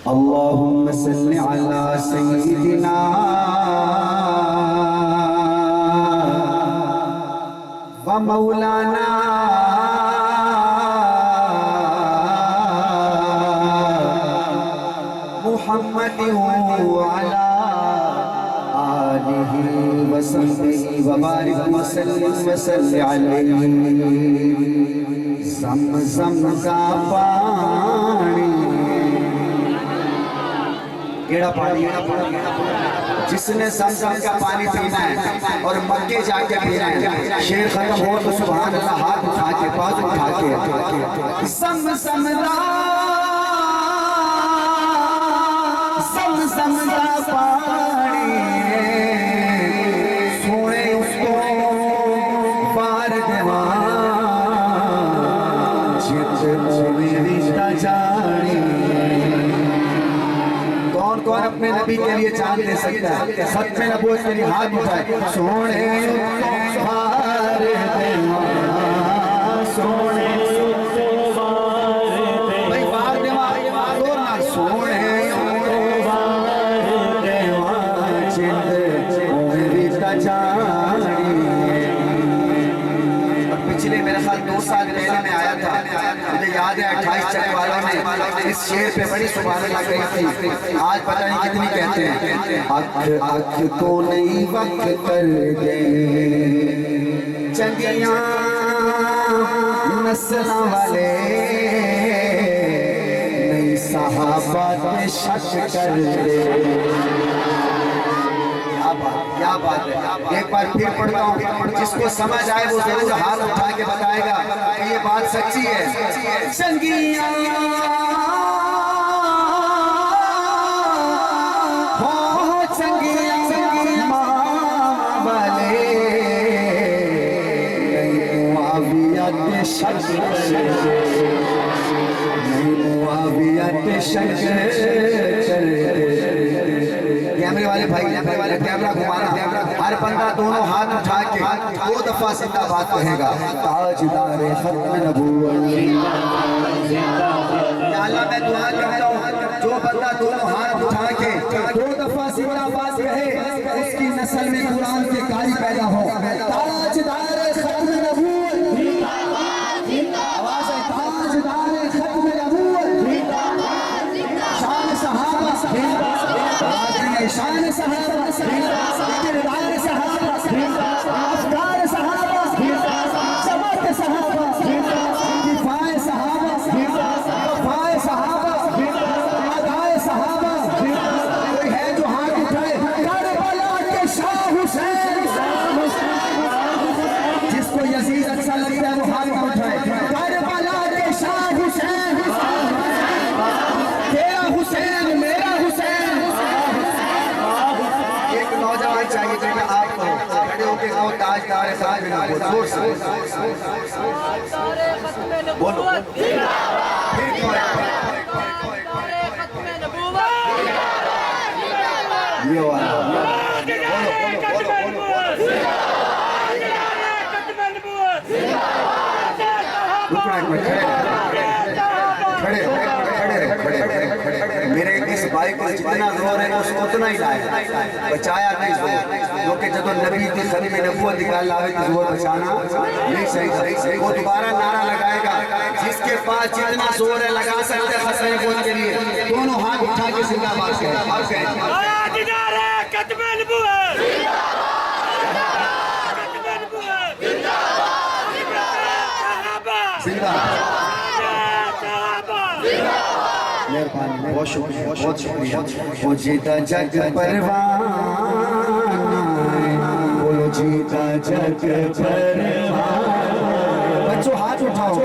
अल्लाहुम्मा सल्लि अला सय्यिदिना व मौलाना मुहम्मदिन व अला आलिहि व सहबिहि व बारिक व सल्लिम व सल्लि अलैहि। ज़म का पानी, केड़ा पानी, जिसने ज़म का पानी पीना है और मक्के जाके पीना है, शेर खत्म हो तो सुभान अल्लाह हाथ उठा के पाँव उठा के ज़म का पानी सोने उसको पार देवा कौन कौन अपने नबी के लिए जान दे सकता है? खत्म नबूवत के लिए हाथ उठाए। सोने सोने भाई बार देवा सोने पिछले मेरे ख्याल 2 साल पहले मैं आया था, मुझे याद है 28 चले वालों ने इस शेर पे बड़ी सुभान अल्लाह कही थी। आज पता नहीं कितनी कहते हैं। अख अख को नहीं वक्त कर दे चंगियां नस्ल वाले, नहीं सहाबा पे शक कर दे। क्या बात है, एक बार फिर पढ़ता हूँ, जिसको समझ आए वो जरूर हाथ उठा के बताएगा कि ये बात सच्ची है। संगिया हो संगिया वाले मुआविया के शक मुआविया के शक। कैमरे वाले भाई, कैमरे वाले कैमरा घुमाना, हर बंदा दोनों हाथ उठा के 2 दफा जिंदाबाद कहेगा। ताजदार खत्म नबूवत, या अल्लाह मैं दुआ करता हूँ जो बंदा दोनों हाथ उठा के 2 दफा जिंदाबाद कहे उसकी नस्ल में कुरान के कारी पैदा हो। ताजदार खत्म नबूवत, आवाज है ताजदार खत्म नबूवत, शान सहाबा शान सहाबा किरदार सहाबा अफकार सहाबा सबक सहाबा किफाय सहाबा वफाय सहाबा अदाए सहाबा। कोई है जो हाथ उठाए? करबला के शाह हुसैन, जिसको यजीद अच्छा लगता है वो हाथ उठाए। करबला के शाह हुसैन, तेरा हुसैन मेरा हुसैन। नौजवान चाहिए जो आप खड़े होके कहो ताजदार साज में जोर से बोलो। फिर क्यों ये वाला खड़े मेरे इस भाई को जितना जोर है उसको उतना ही लाए, बचाया नहीं जोर, क्योंकि जब नबी की खरी में नबूवत निकाल लावे तो जोर बचाना नहीं सही। वो दोबारा नारा लगाएगा, जिसके पास जितना जोर है लगा सकते हैं खतरे नबूवत के लिए, दोनों हाथ उठा के जिंदाबाद करें। मेहरबानी, बहुत शुक्रिया, बहुत शुक्रिया। वो जीता जग परवाना, बोलो जीता जग परवाना। बच्चों हाथ उठाओ।